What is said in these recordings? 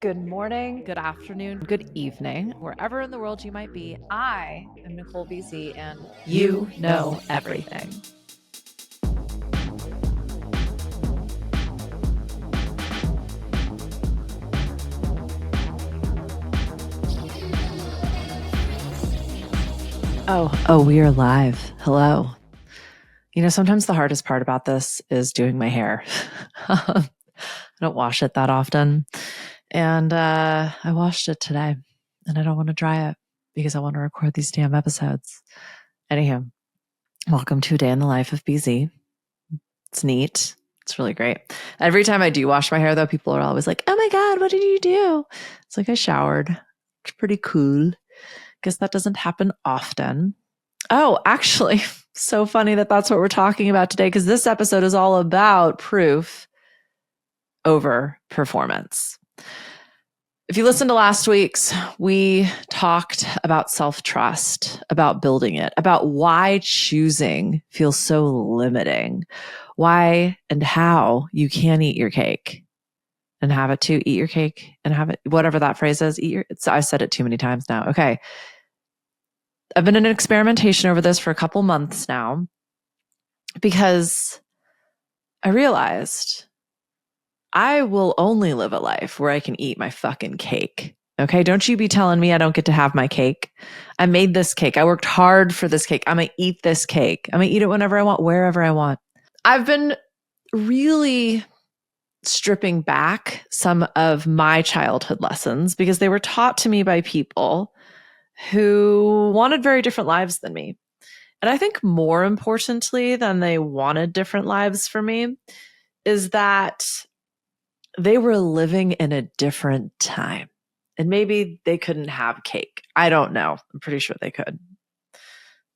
Good morning, good afternoon, good evening, wherever in the world you might be. I am Nicole BC, and you know everything. Oh, we are live. Hello. Sometimes the hardest part about this is doing my hair. I don't wash it that often. And I washed it today, and I don't want to dry it because I want to record these damn episodes. Anyhow, welcome to a day in the life of BZ. It's neat. It's really great. Every time I do wash my hair, though, people are always like, oh my God, what did you do? It's like I showered. It's pretty cool. Guess that doesn't happen often. Oh, actually, so funny that that's what we're talking about today, because this episode is all about proof over performance. If you listened to last week's, we talked about self-trust, about building it, about why choosing feels so limiting, why and how you can eat your cake and have it too. Eat your cake and have it, whatever that phrase is. I've said it too many times now. Okay. I've been in an experimentation over this for a couple months now because I realized I will only live a life where I can eat my fucking cake. Okay. Don't you be telling me I don't get to have my cake. I made this cake. I worked hard for this cake. I'm going to eat this cake. I'm going to eat it whenever I want, wherever I want. I've been really stripping back some of my childhood lessons because they were taught to me by people who wanted very different lives than me. And I think more importantly than they wanted different lives for me is that they were living in a different time. And maybe they couldn't have cake. I don't know. I'm pretty sure they could.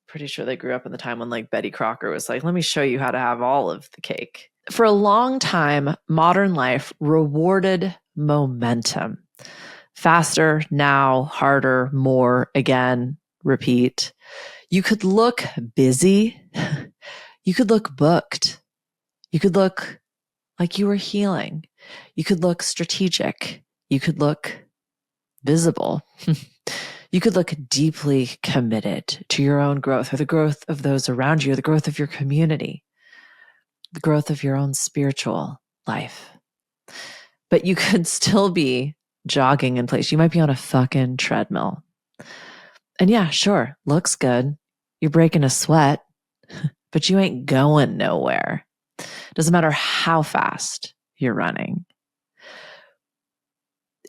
Pretty sure they grew up in the time when like Betty Crocker was like, let me show you how to have all of the cake. For a long time, modern life rewarded momentum. Faster, now, harder, more, again, repeat. You could look busy. You could look booked. You could look like you were healing. You could look strategic. You could look visible. You could look deeply committed to your own growth or the growth of those around you, or the growth of your community, the growth of your own spiritual life. But you could still be jogging in place. You might be on a fucking treadmill. And yeah, sure, looks good. You're breaking a sweat, but you ain't going nowhere. Doesn't matter how fast you're running.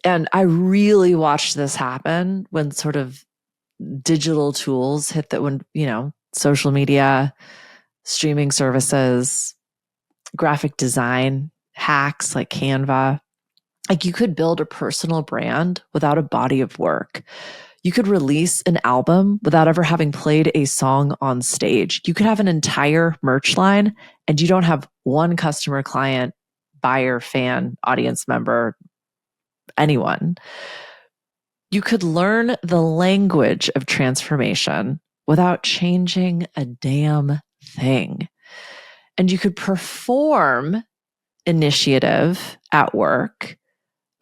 And I really watched this happen when sort of digital tools hit that, when, social media, streaming services, graphic design hacks like Canva. Like, you could build a personal brand without a body of work. You could release an album without ever having played a song on stage. You could have an entire merch line and you don't have one customer, client, buyer, fan, audience member, anyone. You could learn the language of transformation without changing a damn thing. And you could perform initiative at work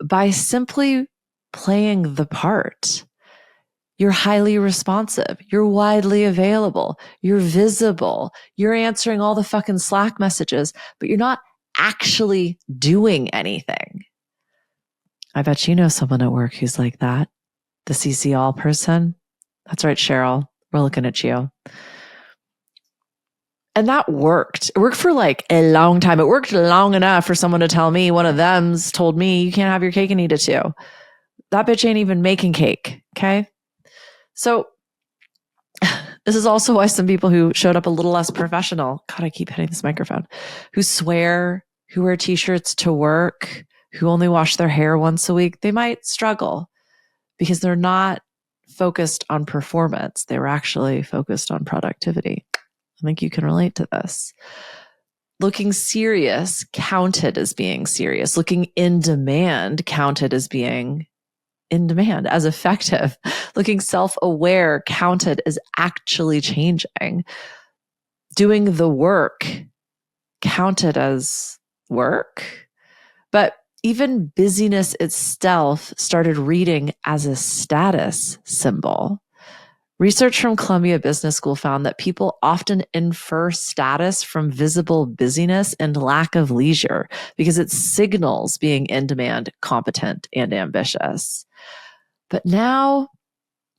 by simply playing the part. You're highly responsive. You're widely available. You're visible. You're answering all the fucking Slack messages, but you're not actually doing anything. I bet you know someone at work who's like that. The CC all person. That's right, Cheryl. We're looking at you. And that worked. It worked for like a long time. It worked long enough for someone to tell me, one of them's told me, you can't have your cake and eat it too. That bitch ain't even making cake. Okay. So this is also why some people who showed up a little less professional, God, I keep hitting this microphone, who swear, who wear t-shirts to work, who only wash their hair once a week, they might struggle because they're not focused on performance. They were actually focused on productivity. I think you can relate to this. Looking serious counted as being serious. Looking in demand counted as being in demand, as effective. Looking self-aware counted as actually changing. Doing the work counted as work. But Even busyness itself started reading as a status symbol. Research from Columbia Business School found that people often infer status from visible busyness and lack of leisure because it signals being in demand, competent, and ambitious. But now,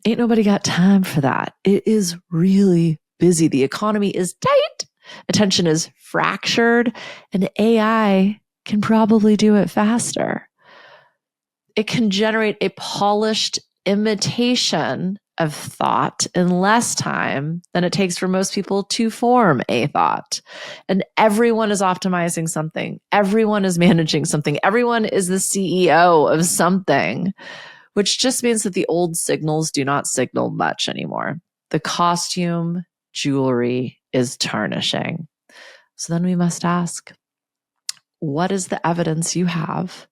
ain't nobody got time for that. It is really busy. The economy is tight, attention is fractured, and AI can probably do it faster. It can generate a polished imitation of thought in less time than it takes for most people to form a thought. And everyone is optimizing something. Everyone is managing something. Everyone is the CEO of something, which just means that the old signals do not signal much anymore. The costume, jewelry is tarnishing. So then we must ask, what is the evidence you have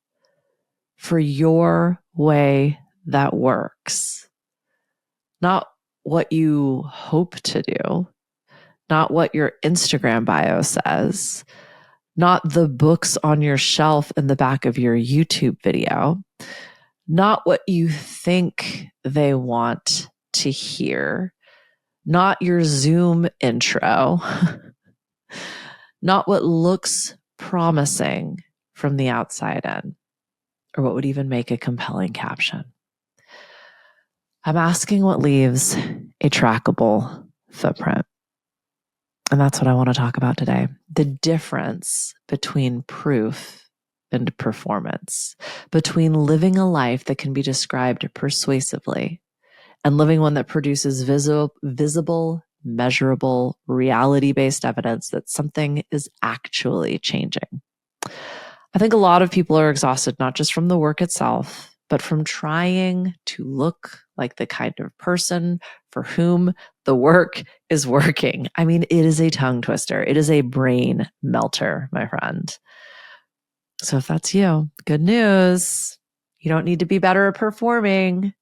for your way that works? Not what you hope to do, not what your Instagram bio says, not the books on your shelf in the back of your YouTube video, not what you think they want to hear, not your Zoom intro, not what looks promising from the outside in, or what would even make a compelling caption. I'm asking what leaves a trackable footprint. And that's what I want to talk about today. The difference between proof and performance, between living a life that can be described persuasively and living one that produces visible, measurable, reality-based evidence that something is actually changing. I think a lot of people are exhausted, not just from the work itself, but from trying to look like the kind of person for whom the work is working. I mean, it is a tongue twister. It is a brain melter, my friend. So if that's you, good news. You don't need to be better at performing.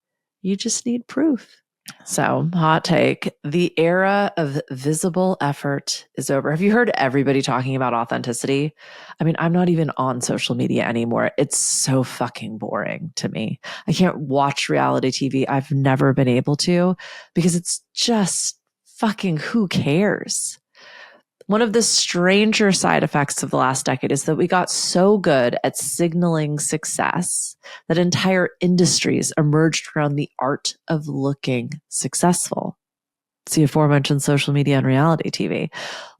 You just need proof. So, hot take, the era of visible effort is over. Have you heard everybody talking about authenticity? I mean, I'm not even on social media anymore. It's so fucking boring to me. I can't watch reality TV. I've never been able to because it's just fucking who cares? One of the stranger side effects of the last decade is that we got so good at signaling success that entire industries emerged around the art of looking successful. It's the aforementioned social media and reality TV.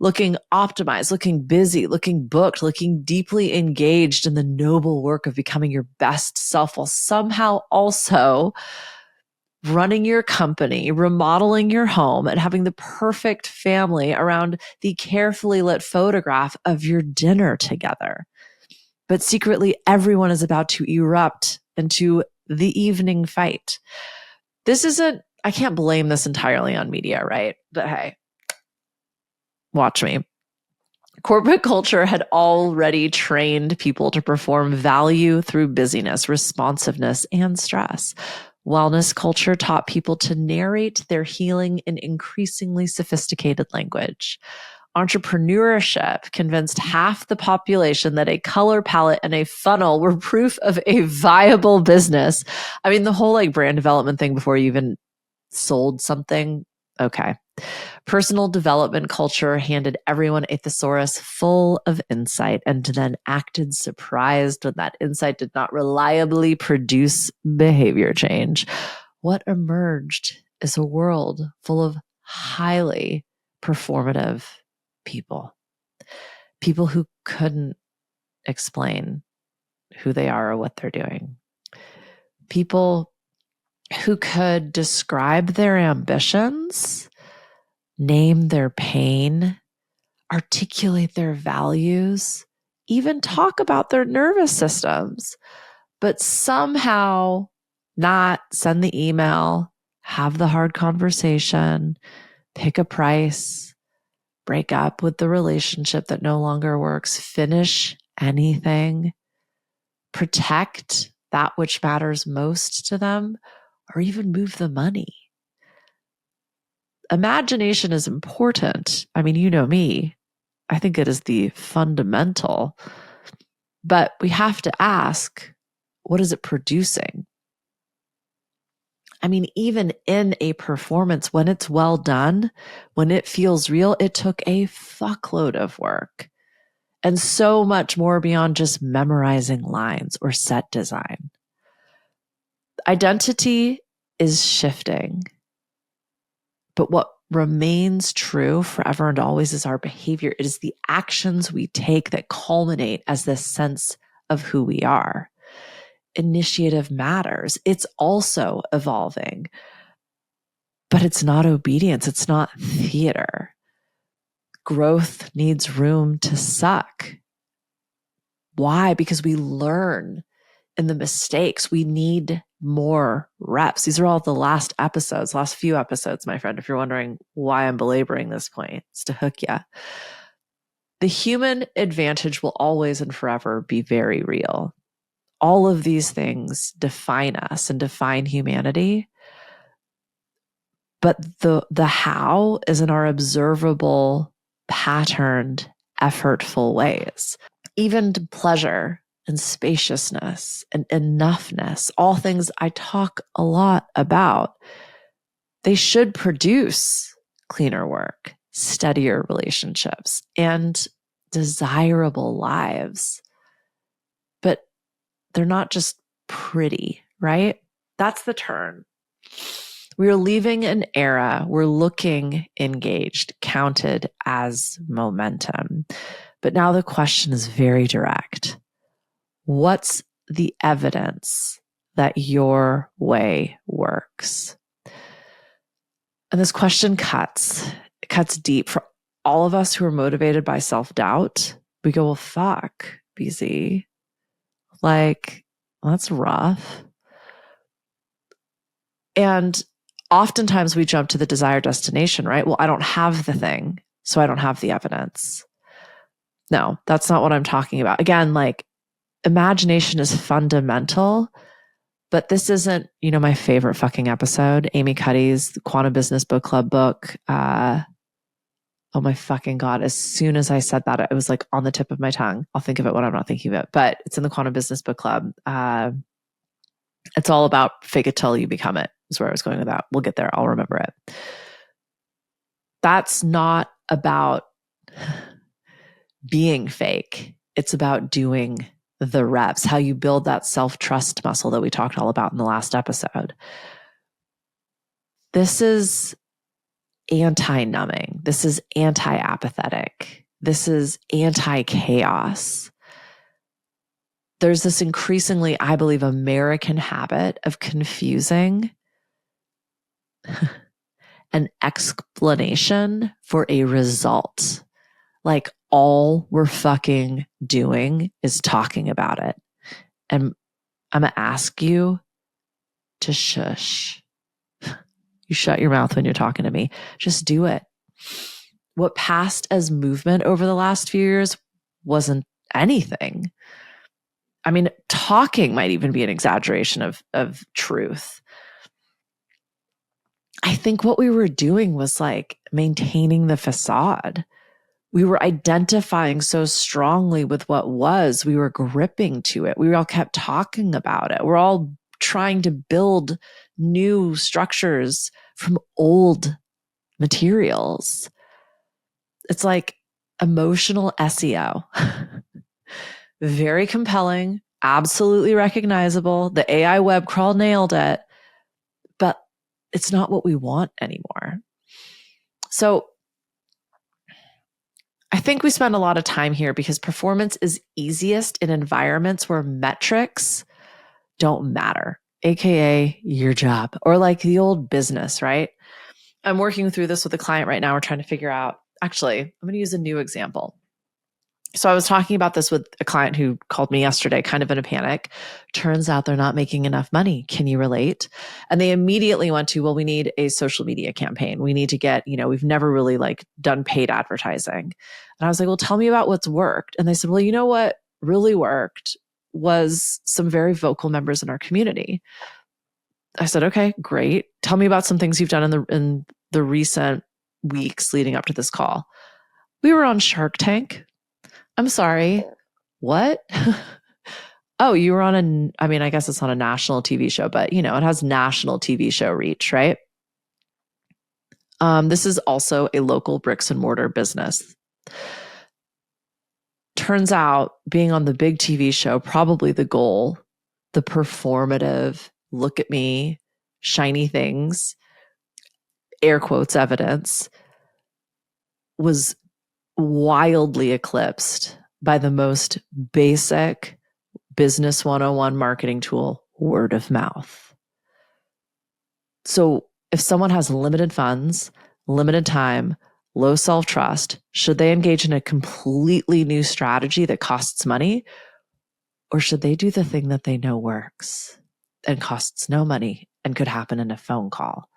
Looking optimized, looking busy, looking booked, looking deeply engaged in the noble work of becoming your best self while somehow also running your company, remodeling your home, and having the perfect family around the carefully lit photograph of your dinner together. But secretly, everyone is about to erupt into the evening fight. I can't blame this entirely on media, right? But hey, watch me. Corporate culture had already trained people to perform value through busyness, responsiveness, and stress. Wellness culture taught people to narrate their healing in increasingly sophisticated language. Entrepreneurship convinced half the population that a color palette and a funnel were proof of a viable business. I mean, the whole brand development thing before you even sold something. Okay. Personal development culture handed everyone a thesaurus full of insight and then acted surprised when that insight did not reliably produce behavior change. What emerged is a world full of highly performative people. People who couldn't explain who they are or what they're doing. People who could describe their ambitions, name their pain, articulate their values, even talk about their nervous systems, but somehow not send the email, have the hard conversation, pick a price, break up with the relationship that no longer works, finish anything, protect that which matters most to them, or even move the money. Imagination is important. I mean, you know me. I think it is the fundamental. But we have to ask, what is it producing? I mean, even in a performance, when it's well done, when it feels real, it took a fuckload of work and so much more beyond just memorizing lines or set design. Identity is shifting, but what remains true forever and always is our behavior. It is the actions we take that culminate as this sense of who we are. Initiative matters. It's also evolving, but it's not obedience. It's not theater. Growth needs room to suck. Why? Because we learn in the mistakes. We need more reps. These are all the last few episodes, my friend. If you're wondering why I'm belaboring this point, it's to hook you. The human advantage will always and forever be very real. All of these things define us and define humanity. But the how is in our observable, patterned, effortful ways. Even pleasure and spaciousness and enoughness, all things I talk a lot about, they should produce cleaner work, steadier relationships, and desirable lives. But they're not just pretty, right? That's the turn. We are leaving an era. We're looking engaged, counted as momentum. But now the question is very direct. What's the evidence that your way works? And this question cuts deep for all of us who are motivated by self-doubt. We go, well, fuck, BZ. Like, well, that's rough. And oftentimes we jump to the desired destination, right? Well, I don't have the thing, so I don't have the evidence. No, that's not what I'm talking about. Again, like, imagination is fundamental, but this isn't, my favorite fucking episode, Amy Cuddy's Quantum Business Book Club book. Oh my fucking God. As soon as I said that, it was like on the tip of my tongue. I'll think of it when I'm not thinking of it, but it's in the Quantum Business Book Club. It's all about fake it till you become it, is where I was going with that. We'll get there. I'll remember it. That's not about being fake. It's about doing the reps, how you build that self-trust muscle that we talked all about in the last episode. This is anti-numbing. This is anti-apathetic. This is anti-chaos. There's this increasingly, I believe, American habit of confusing an explanation for a result. Like, all we're fucking doing is talking about it. And I'm going to ask you to shush. You shut your mouth when you're talking to me. Just do it. What passed as movement over the last few years wasn't anything. I mean, talking might even be an exaggeration of truth. I think what we were doing was like maintaining the facade. We were identifying so strongly with what was. We were gripping to it. We all kept talking about it. We're all trying to build new structures from old materials. It's like emotional SEO. Very compelling, absolutely recognizable. The AI web crawl nailed it, but it's not what we want anymore. So I think we spend a lot of time here because performance is easiest in environments where metrics don't matter, AKA your job, or like the old business, right? I'm working through this with a client right now. We're trying to figure out, actually, I'm going to use a new example. So I was talking about this with a client who called me yesterday, kind of in a panic. Turns out they're not making enough money. Can you relate? And they immediately went to, well, we need a social media campaign. We need to get, we've never really like done paid advertising. And I was like, well, tell me about what's worked. And they said, well, you know what really worked was some very vocal members in our community. I said, okay, great. Tell me about some things you've done in the recent weeks leading up to this call. We were on Shark Tank. I'm sorry. What? Oh, you were on I guess it's on a national TV show, but it has national TV show reach, right? This is also a local bricks and mortar business. Turns out being on the big TV show, probably the goal, the performative, look at me, shiny things, air quotes evidence, was wildly eclipsed by the most basic business 101 marketing tool, word of mouth. So if someone has limited funds, limited time, low self-trust, should they engage in a completely new strategy that costs money? Or should they do the thing that they know works and costs no money and could happen in a phone call?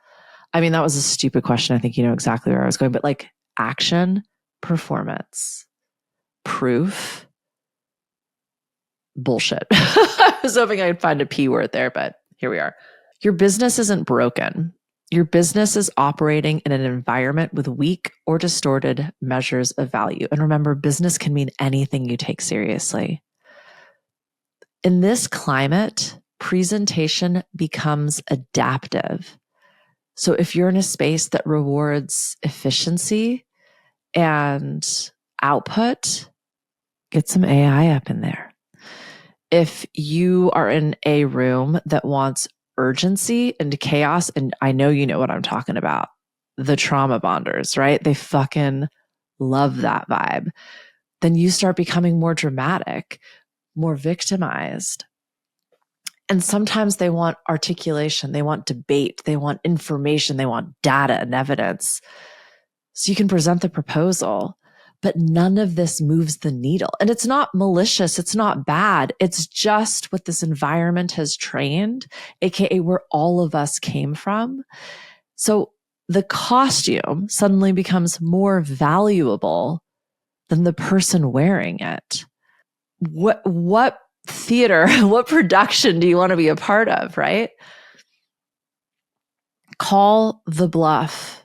I mean, that was a stupid question. I think you know exactly where I was going, but like action, performance, proof, bullshit. I was hoping I'd find a P word there, but here we are. Your business isn't broken. Your business is operating in an environment with weak or distorted measures of value. And remember, business can mean anything you take seriously. In this climate, presentation becomes adaptive. So if you're in a space that rewards efficiency and output, get some AI up in there. If you are in a room that wants urgency and chaos, and I know you know what I'm talking about, the trauma bonders, right? They fucking love that vibe. Then you start becoming more dramatic, more victimized. And sometimes they want articulation, they want debate, they want information, they want data and evidence. So you can present the proposal, but none of this moves the needle. And it's not malicious, it's not bad. It's just what this environment has trained, aka where all of us came from. So the costume suddenly becomes more valuable than the person wearing it. What theater, what production do you want to be a part of, right? Call the bluff.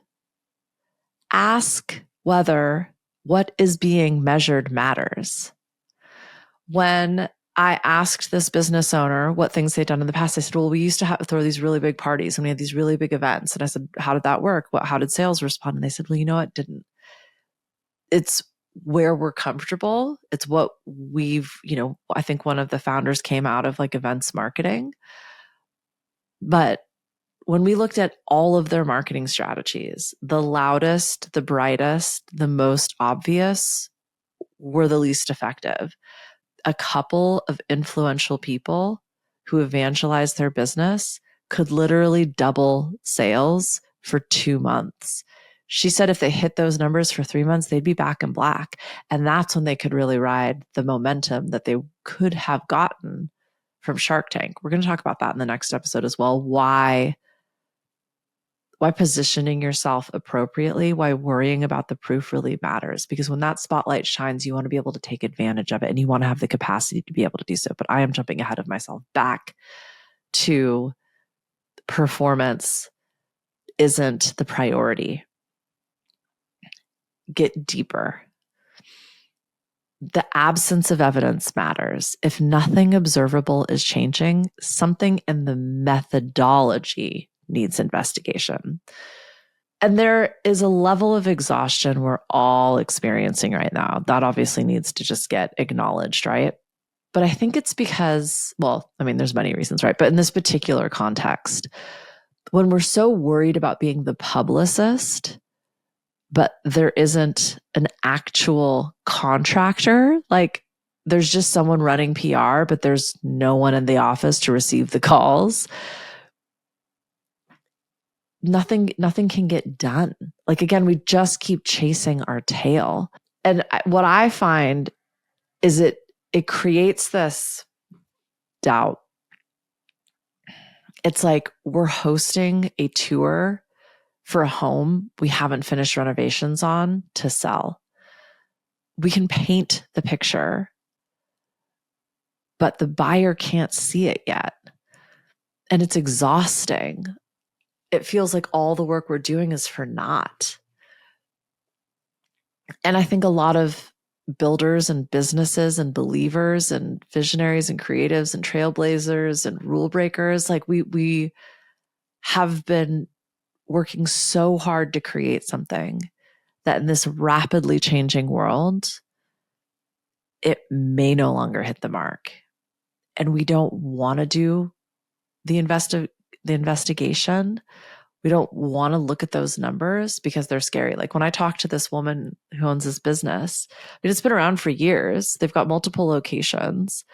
Ask whether what is being measured matters. When I asked this business owner what things they'd done in the past, they said, well, we used to throw these really big parties and we had these really big events. And I said, how did that work? How did sales respond? And they said, well, you know what? Didn't. It's where we're comfortable. It's what we've, I think one of the founders came out of like events marketing. But when we looked at all of their marketing strategies, the loudest, the brightest, the most obvious were the least effective. A couple of influential people who evangelized their business could literally double sales for 2 months. She said if they hit those numbers for 3 months, they'd be back in black. And that's when they could really ride the momentum that they could have gotten from Shark Tank. We're going to talk about that in the next episode as well. Why positioning yourself appropriately, why worrying about the proof really matters. Because when that spotlight shines, you want to be able to take advantage of it and you want to have the capacity to be able to do so. But I am jumping ahead of myself back to performance isn't the priority. Get deeper. The absence of evidence matters. If nothing observable is changing, something in the methodology needs investigation. And there is a level of exhaustion we're all experiencing right now. That obviously needs to just get acknowledged, right? But I think it's because, there's many reasons, right? But in this particular context, when we're so worried about being the publicist, but there isn't an actual contractor, like there's just someone running PR, but there's no one in the office to receive the calls. Nothing can get done. Like, again, we just keep chasing our tail. And what I find is it creates this doubt. It's like we're hosting a tour for a home we haven't finished renovations on to sell. We can paint the picture, but the buyer can't see it yet. And it's exhausting. It feels like all the work we're doing is for naught. And I think a lot of builders and businesses and believers and visionaries and creatives and trailblazers and rule breakers. Like we have been working so hard to create something that in this rapidly changing world, it may no longer hit the mark. And we don't want to do the investigation. We don't want to look at those numbers because they're scary. Like when I talked to this woman who owns this business, it's been around for years. They've got multiple locations.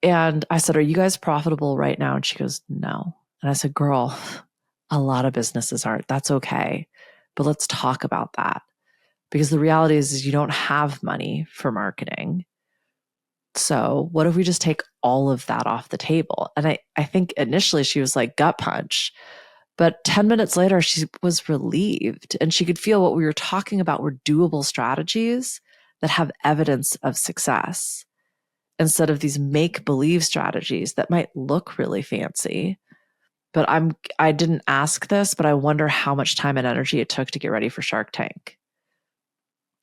And I said, "Are you guys profitable right now?" And she goes, "No." And I said, "Girl, a lot of businesses aren't. That's okay. But let's talk about that." Because the reality is you don't have money for marketing. So what if we just take all of that off the table? And I think initially she was like gut punch, but 10 minutes later she was relieved and she could feel what we were talking about were doable strategies that have evidence of success instead of these make-believe strategies that might look really fancy. But I didn't ask this, but I wonder how much time and energy it took to get ready for Shark Tank.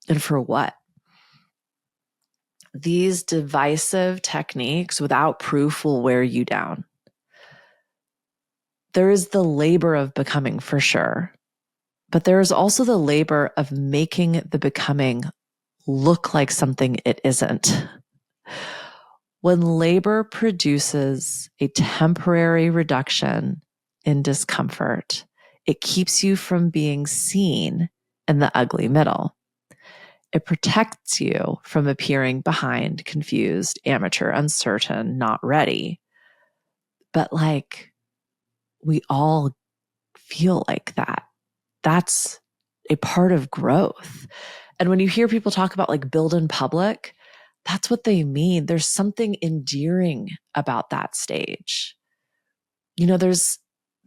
And for what? These divisive techniques without proof will wear you down. There is the labor of becoming for sure, but there is also the labor of making the becoming look like something it isn't. When labor produces a temporary reduction in discomfort, it keeps you from being seen in the ugly middle. It protects you from appearing behind, confused, amateur, uncertain, not ready. But like, we all feel like that. That's a part of growth. And when you hear people talk about like build in public, that's what they mean. There's something endearing about that stage. You know, there's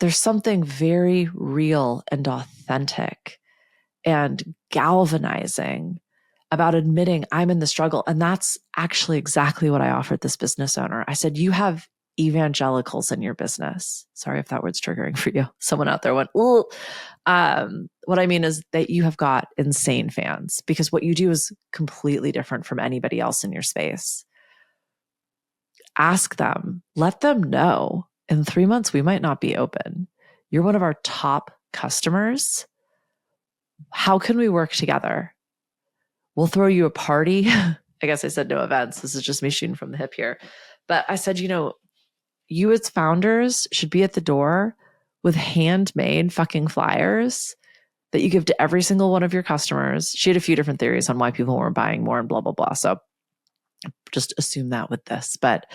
something very real and authentic and galvanizing about admitting I'm in the struggle. And that's actually exactly what I offered this business owner. I said, you have evangelicals in your business. Sorry if that word's triggering for you. Someone out there went, ooh. What I mean is that you have got insane fans because what you do is completely different from anybody else in your space. Ask them, let them know in 3 months, we might not be open. You're one of our top customers. How can we work together? We'll throw you a party. I guess I said no events. This is just me shooting from the hip here. But I said, you as founders should be at the door with handmade fucking flyers that you give to every single one of your customers. She had a few different theories on why people weren't buying more and blah, blah, blah. So just assume that with this. But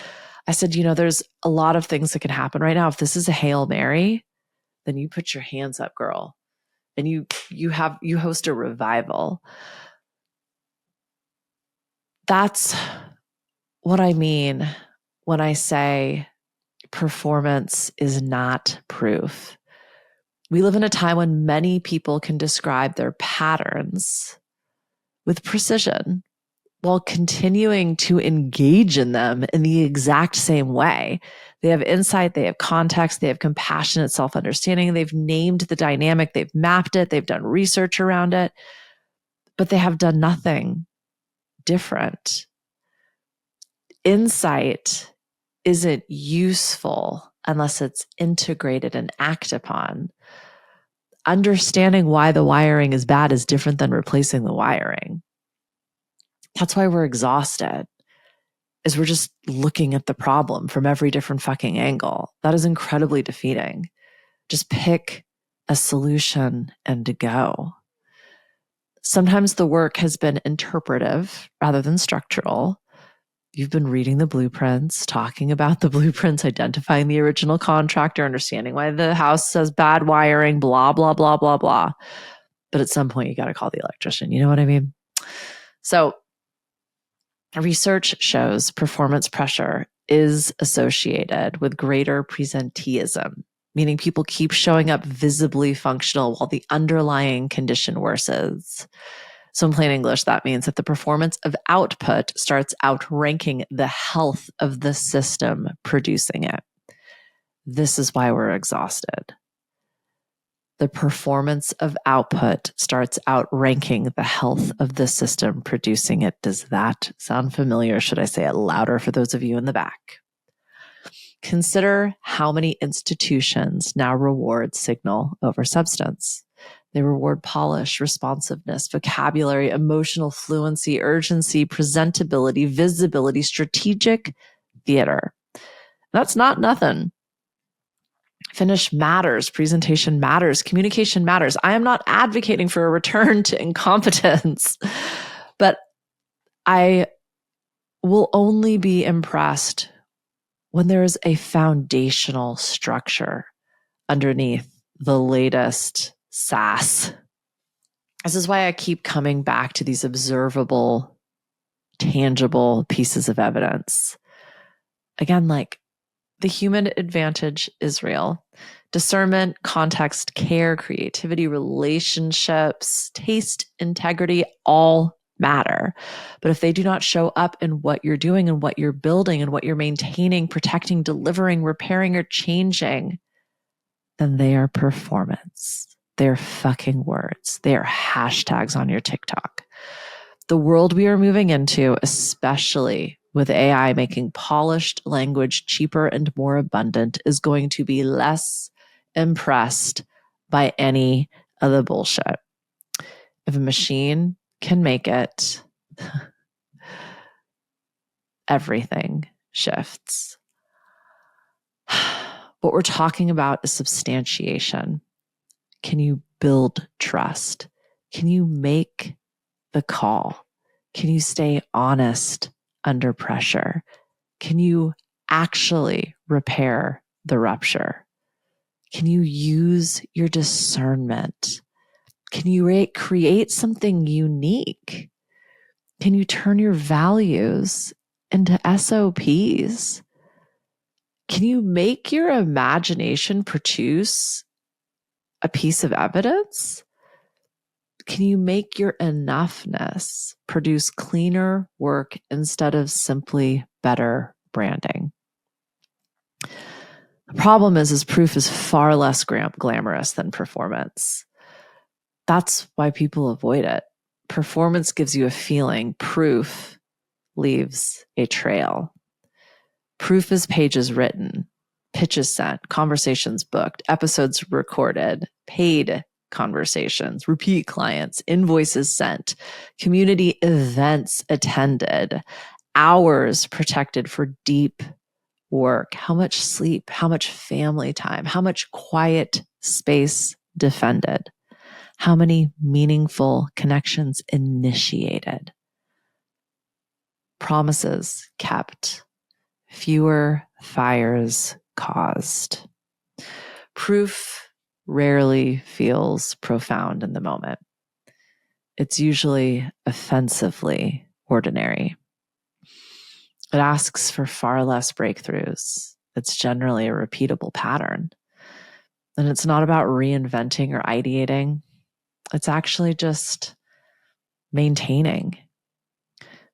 I said, there's a lot of things that can happen right now. If this is a Hail Mary, then you put your hands up, girl. And you host a revival. That's what I mean when I say performance is not proof. We live in a time when many people can describe their patterns with precision while continuing to engage in them in the exact same way. They have insight, they have context, they have compassionate self-understanding, they've named the dynamic, they've mapped it, they've done research around it, but they have done nothing different. Insight isn't useful unless it's integrated and acted upon. Understanding why the wiring is bad is different than replacing the wiring. That's why we're exhausted, is we're just looking at the problem from every different fucking angle. That is incredibly defeating. Just pick a solution and go. Sometimes the work has been interpretive rather than structural. You've been reading the blueprints, talking about the blueprints, identifying the original contractor, understanding why the house says bad wiring, blah, blah, blah, blah, blah. But at some point, you got to call the electrician. You know what I mean? So research shows performance pressure is associated with greater presenteeism, meaning people keep showing up visibly functional while the underlying condition worsens. So in plain English, that means that the performance of output starts outranking the health of the system producing it. This is why we're exhausted. The performance of output starts outranking the health of the system producing it. Does that sound familiar? Should I say it louder for those of you in the back? Consider how many institutions now reward signal over substance. They reward polish, responsiveness, vocabulary, emotional fluency, urgency, presentability, visibility, strategic theater. That's not nothing. Finish matters, presentation matters, communication matters. I am not advocating for a return to incompetence, but I will only be impressed when there is a foundational structure underneath the latest sass. This is why I keep coming back to these observable, tangible pieces of evidence. Again, like the human advantage is real. Discernment, context, care, creativity, relationships, taste, integrity, all matter. But if they do not show up in what you're doing and what you're building and what you're maintaining, protecting, delivering, repairing, or changing, then they are performance. They're fucking words. They are hashtags on your TikTok. The world we are moving into, especially with AI making polished language cheaper and more abundant, is going to be less impressed by any of the bullshit. If a machine can make it, everything shifts. What we're talking about is substantiation. Can you build trust? Can you make the call? Can you stay honest under pressure? Can you actually repair the rupture? Can you use your discernment? Can you create something unique? Can you turn your values into SOPs? Can you make your imagination produce a piece of evidence? Can you make your enoughness produce cleaner work instead of simply better branding? The problem is proof is far less glamorous than performance. That's why people avoid it. Performance gives you a feeling. Proof leaves a trail. Proof is pages written, pitches sent, conversations booked, episodes recorded, paid conversations, repeat clients, invoices sent, community events attended, hours protected for deep work, how much sleep, how much family time, how much quiet space defended, how many meaningful connections initiated, promises kept, fewer fires caused. Proof rarely feels profound in the moment. It's usually offensively ordinary. It asks for far less breakthroughs. It's generally a repeatable pattern. And it's not about reinventing or ideating. It's actually just maintaining.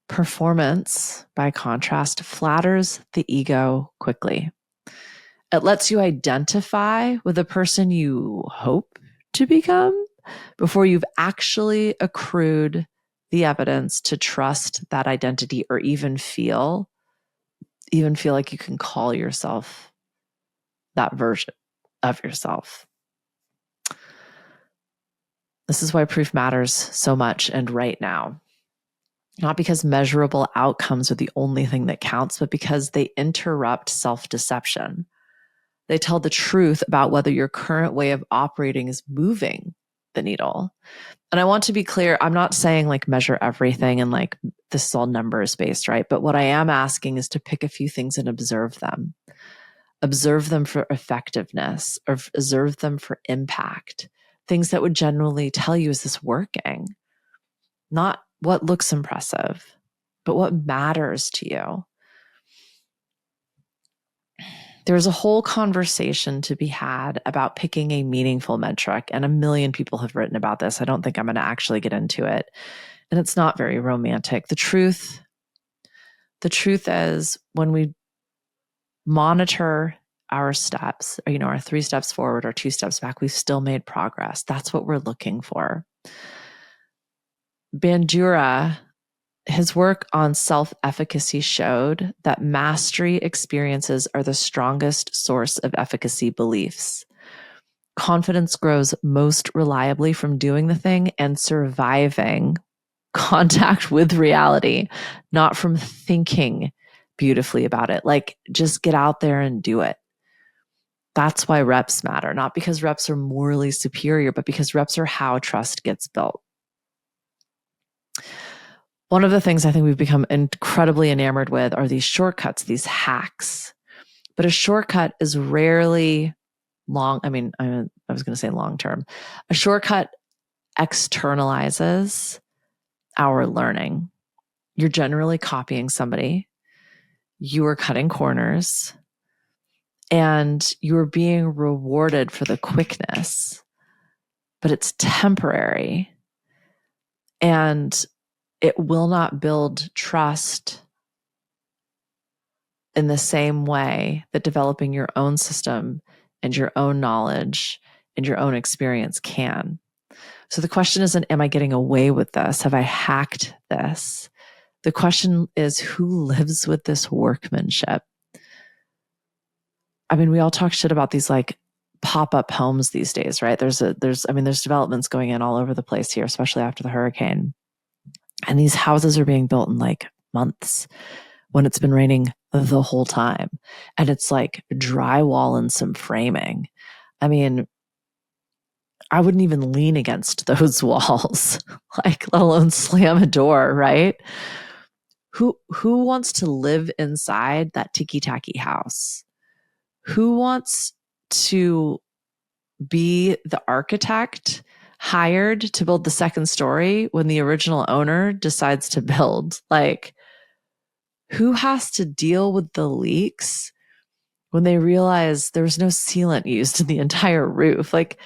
Performance, by contrast, flatters the ego quickly. It lets you identify with the person you hope to become before you've actually accrued the evidence to trust that identity or even feel like you can call yourself that version of yourself. This is why proof matters so much and right now. Not because measurable outcomes are the only thing that counts, but because they interrupt self-deception. They tell the truth about whether your current way of operating is moving the needle. And I want to be clear, I'm not saying like measure everything and like this is all numbers based, right? But what I am asking is to pick a few things and observe them. Observe them for effectiveness or observe them for impact. Things that would generally tell you, is this working? Not what looks impressive, but what matters to you. There's a whole conversation to be had about picking a meaningful metric, and a million people have written about this. I don't think I'm going to actually get into it. And it's not very romantic. The truth is, when we monitor our steps, our 3 steps forward or 2 steps back, we've still made progress. That's what we're looking for. Bandura, his work on self-efficacy showed that mastery experiences are the strongest source of efficacy beliefs. Confidence grows most reliably from doing the thing and surviving contact with reality, not from thinking beautifully about it. Like, just get out there and do it. That's why reps matter, not because reps are morally superior, but because reps are how trust gets built. One of the things I think we've become incredibly enamored with are these shortcuts, these hacks. But a shortcut is rarely long. I was going to say long term. A shortcut externalizes our learning. You're generally copying somebody. You are cutting corners. And you're being rewarded for the quickness. But it's temporary. And it will not build trust in the same way that developing your own system and your own knowledge and your own experience can. So the question isn't, am I getting away with this? Have I hacked this? The question is, who lives with this workmanship? I mean, we all talk shit about these like pop-up homes these days, right? There's developments going in all over the place here, especially after the hurricane. And these houses are being built in like months when it's been raining the whole time. And it's like drywall and some framing. I mean, I wouldn't even lean against those walls, like let alone slam a door, right? Who wants to live inside that ticky-tacky house? Who wants to be the architect hired to build the second story when the original owner decides to build? Like, who has to deal with the leaks when they realize there was no sealant used in the entire roof? Like,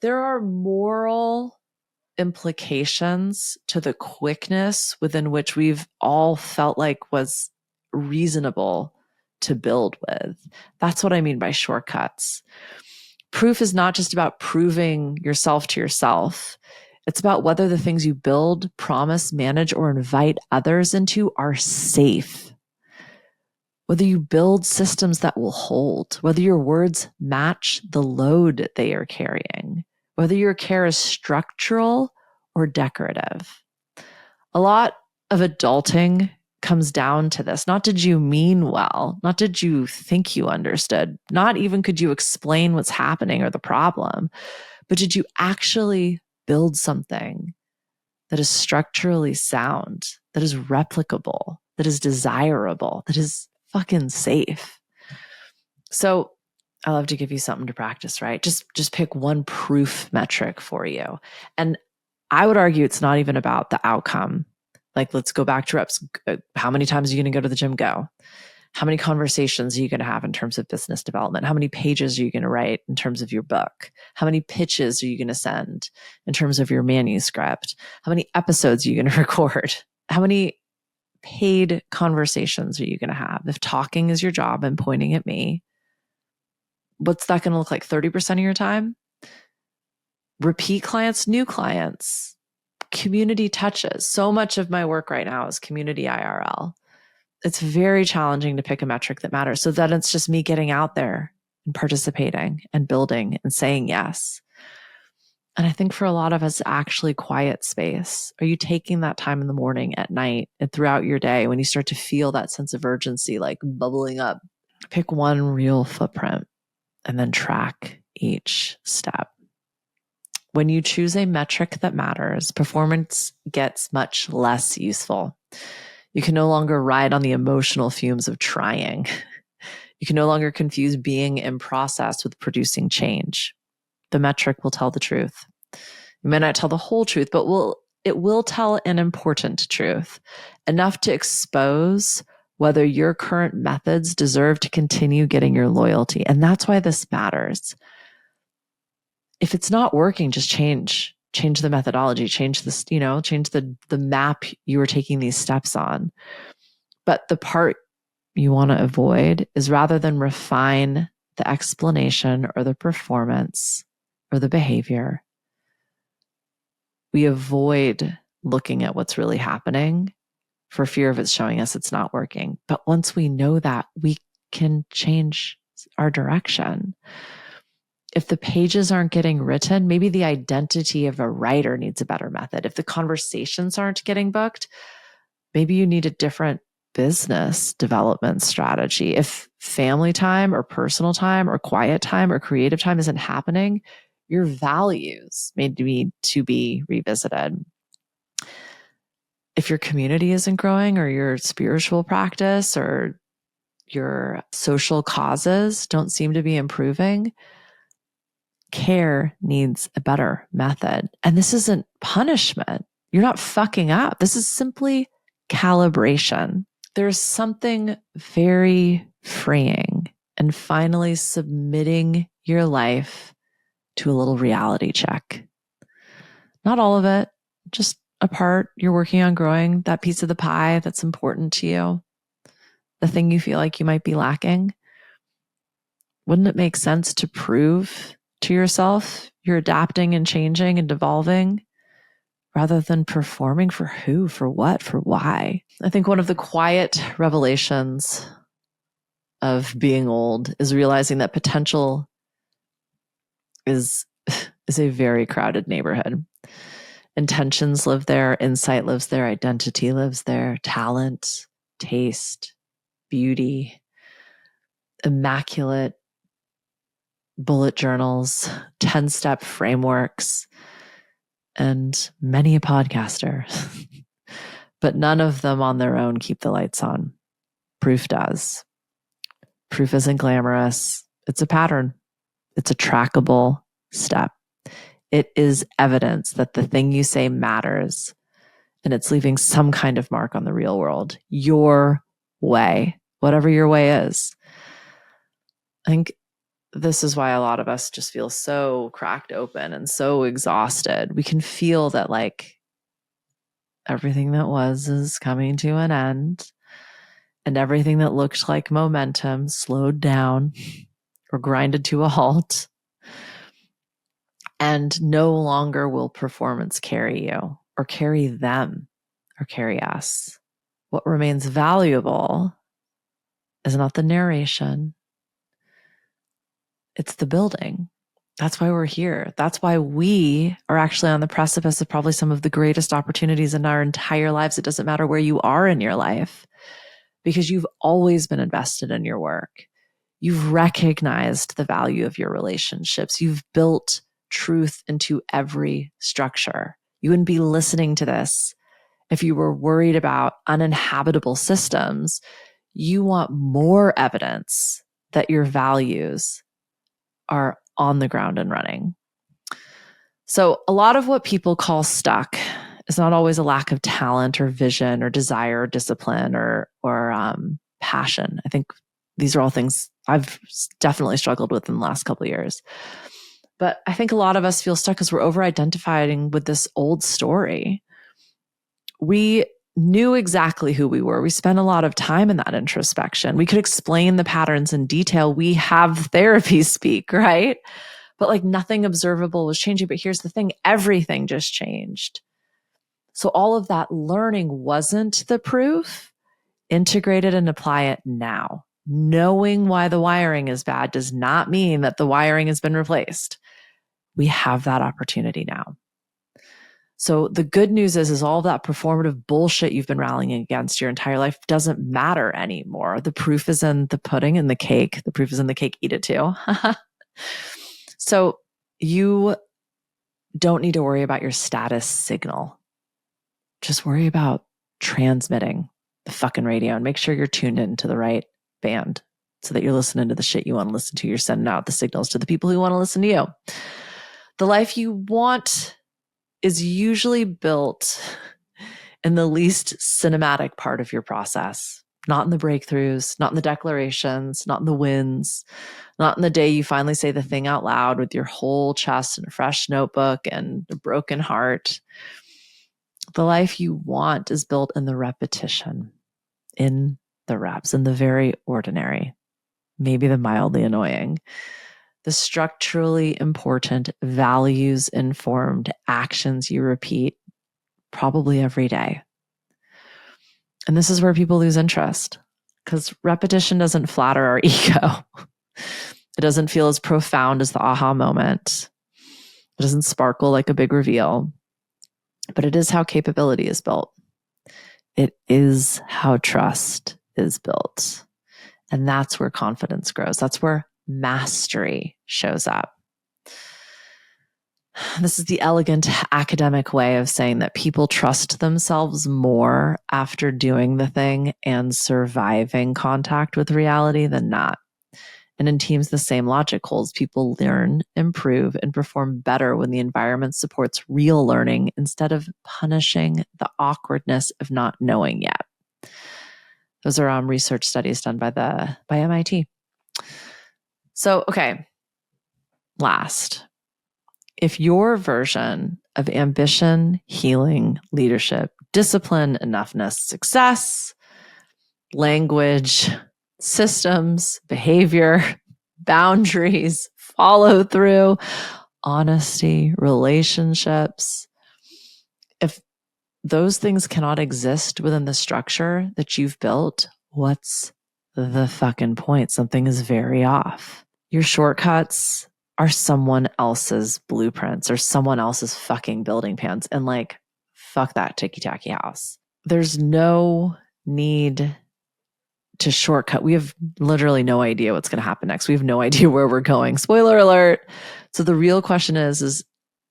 there are moral implications to the quickness within which we've all felt like was reasonable to build with. That's what I mean by shortcuts. Proof is not just about proving yourself to yourself. It's about whether the things you build, promise, manage, or invite others into are safe. Whether you build systems that will hold, whether your words match the load they are carrying, whether your care is structural or decorative. A lot of adulting comes down to this. Not did you mean well, not did you think you understood, not even could you explain what's happening or the problem, but did you actually build something that is structurally sound, that is replicable, that is desirable, that is fucking safe? So I love to give you something to practice, right? Just pick one proof metric for you. And I would argue it's not even about the outcome. Like, let's go back to reps. How many times are you going to go to the gym? Go. How many conversations are you going to have in terms of business development? How many pages are you going to write in terms of your book? How many pitches are you going to send in terms of your manuscript? How many episodes are you going to record? How many paid conversations are you going to have? If talking is your job and pointing at me, what's that going to look like? 30% of your time? Repeat clients, new clients, community touches. So much of my work right now is community IRL. It's very challenging to pick a metric that matters. So that it's just me getting out there and participating and building and saying yes. And I think for a lot of us, actually quiet space. Are you taking that time in the morning, at night, and throughout your day when you start to feel that sense of urgency, like bubbling up? Pick one real footprint and then track each step. When you choose a metric that matters, performance gets much less useful. You can no longer ride on the emotional fumes of trying. You can no longer confuse being in process with producing change. The metric will tell the truth. It may not tell the whole truth, but it will tell an important truth, enough to expose whether your current methods deserve to continue getting your loyalty. And that's why this matters. If it's not working, just change the methodology, change this, change the map you were taking these steps on. But the part you want to avoid is rather than refine the explanation or the performance or the behavior, we avoid looking at what's really happening for fear of it showing us it's not working. But once we know that, we can change our direction. If the pages aren't getting written, maybe the identity of a writer needs a better method. If the conversations aren't getting booked, maybe you need a different business development strategy. If family time or personal time or quiet time or creative time isn't happening, your values may need to be revisited. If your community isn't growing or your spiritual practice or your social causes don't seem to be improving, care needs a better method. And this isn't punishment. You're not fucking up. This is simply calibration. There's something very freeing in finally submitting your life to a little reality check. Not all of it, just a part you're working on growing, that piece of the pie that's important to you, the thing you feel like you might be lacking. Wouldn't it make sense to prove to yourself you're adapting and changing and evolving rather than performing for who, for what, for why? I think one of the quiet revelations of being old is realizing that potential is a very crowded neighborhood. Intentions live there, insight lives there, identity lives there, talent, taste, beauty, immaculate bullet journals, 10-step frameworks, and many a podcaster. But none of them on their own keep the lights on. Proof does. Proof isn't glamorous. It's a pattern. It's a trackable step. It is evidence that the thing you say matters, and it's leaving some kind of mark on the real world. Your way, whatever your way is. I think this is why a lot of us just feel so cracked open and so exhausted. We can feel that like everything that was is coming to an end, and everything that looked like momentum slowed down or grinded to a halt. And no longer will performance carry you or carry them or carry us. What remains valuable is not the narration. It's the building. That's why we're here. That's why we are actually on the precipice of probably some of the greatest opportunities in our entire lives. It doesn't matter where you are in your life, because you've always been invested in your work. You've recognized the value of your relationships. You've built truth into every structure. You wouldn't be listening to this if you were worried about uninhabitable systems. You want more evidence that your values are on the ground and running. So a lot of what people call stuck is not always a lack of talent or vision or desire or discipline or passion. I think these are all things I've definitely struggled with in the last couple of years. But I think a lot of us feel stuck because we're over-identifying with this old story. We knew exactly who we were. We spent a lot of time in that introspection. We could explain the patterns in detail. We have therapy speak, right? But like nothing observable was changing. But here's the thing, everything just changed. So all of that learning wasn't the proof. Integrate it and apply it now. Knowing why the wiring is bad does not mean that the wiring has been replaced. We have that opportunity now. So the good news is all of that performative bullshit you've been rallying against your entire life doesn't matter anymore. The proof is in the pudding and the cake. The proof is in the cake. Eat it too. So you don't need to worry about your status signal. Just worry about transmitting the fucking radio and make sure you're tuned into the right band so that you're listening to the shit you want to listen to. You're sending out the signals to the people who want to listen to you. The life you want is usually built in the least cinematic part of your process, not in the breakthroughs, not in the declarations, not in the wins, not in the day you finally say the thing out loud with your whole chest and a fresh notebook and a broken heart. The life you want is built in the repetition, in the reps and the very ordinary, maybe the mildly annoying, the structurally important, values-informed actions you repeat probably every day. And this is where people lose interest because repetition doesn't flatter our ego. It doesn't feel as profound as the aha moment. It doesn't sparkle like a big reveal, but it is how capability is built. It is how trust is built. And that's where confidence grows. That's where mastery shows up. This is the elegant academic way of saying that people trust themselves more after doing the thing and surviving contact with reality than not. And in teams, the same logic holds. People learn, improve, and perform better when the environment supports real learning instead of punishing the awkwardness of not knowing yet. Those are research studies done by MIT. So, okay, last. If your version of ambition, healing, leadership, discipline, enoughness, success, language, systems, behavior, boundaries, follow through, honesty, relationships, if those things cannot exist within the structure that you've built, what's the fucking point? Something is very off. Your shortcuts are someone else's blueprints or someone else's fucking building plans. And like, fuck that ticky-tacky house. There's no need to shortcut. We have literally no idea what's going to happen next. We have no idea where we're going. Spoiler alert. So the real question is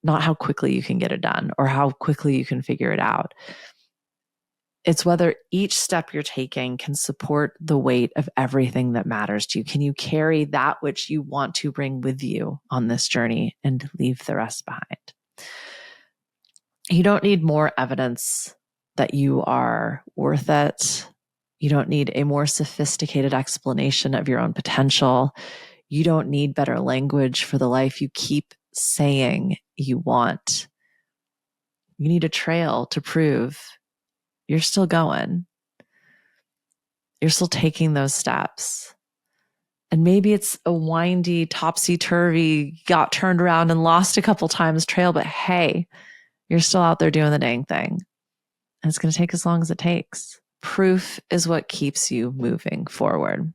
not how quickly you can get it done or how quickly you can figure it out. It's whether each step you're taking can support the weight of everything that matters to you. Can you carry that which you want to bring with you on this journey and leave the rest behind? You don't need more evidence that you are worth it. You don't need a more sophisticated explanation of your own potential. You don't need better language for the life you keep saying you want. You need a trail to prove you're still going. You're still taking those steps. And maybe it's a windy, topsy-turvy, got turned around and lost a couple times trail, but hey, you're still out there doing the dang thing. And it's going to take as long as it takes. Proof is what keeps you moving forward.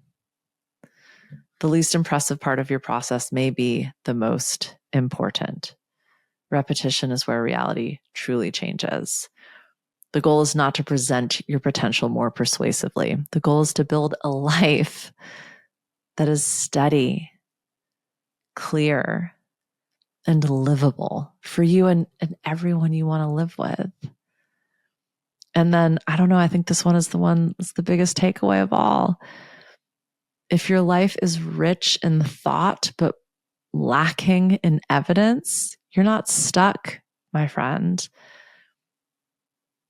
The least impressive part of your process may be the most important. Repetition is where reality truly changes. The goal is not to present your potential more persuasively. The goal is to build a life that is steady, clear, and livable for you and everyone you want to live with. And then, I don't know, I think this one is the biggest takeaway of all. If your life is rich in thought, but lacking in evidence, you're not stuck, my friend.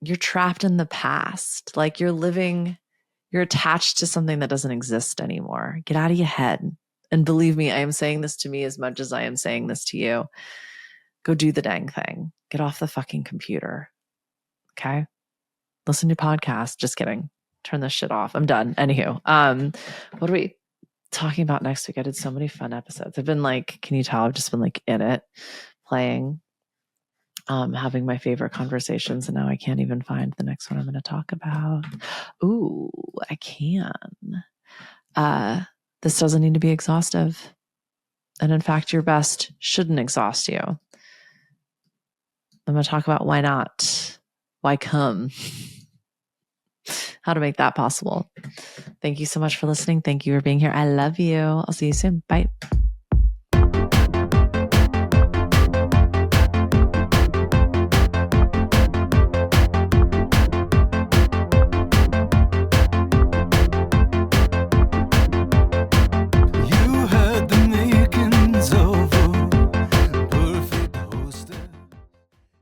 You're trapped in the past. Like you're attached to something that doesn't exist anymore. Get out of your head. And believe me, I am saying this to me as much as I am saying this to you. Go do the dang thing. Get off the fucking computer. Okay? Listen to podcasts. Just kidding. Turn this shit off. I'm done. Anywho, what are we talking about next week? I did so many fun episodes. I've been like, can you tell? I've just been like in it, playing, having my favorite conversations, and now I can't even find the next one I'm going to talk about. Ooh, I can. This doesn't need to be exhaustive. And in fact, your best shouldn't exhaust you. I'm going to talk about why not, why come, how to make that possible. Thank you so much for listening. Thank you for being here. I love you. I'll see you soon. Bye.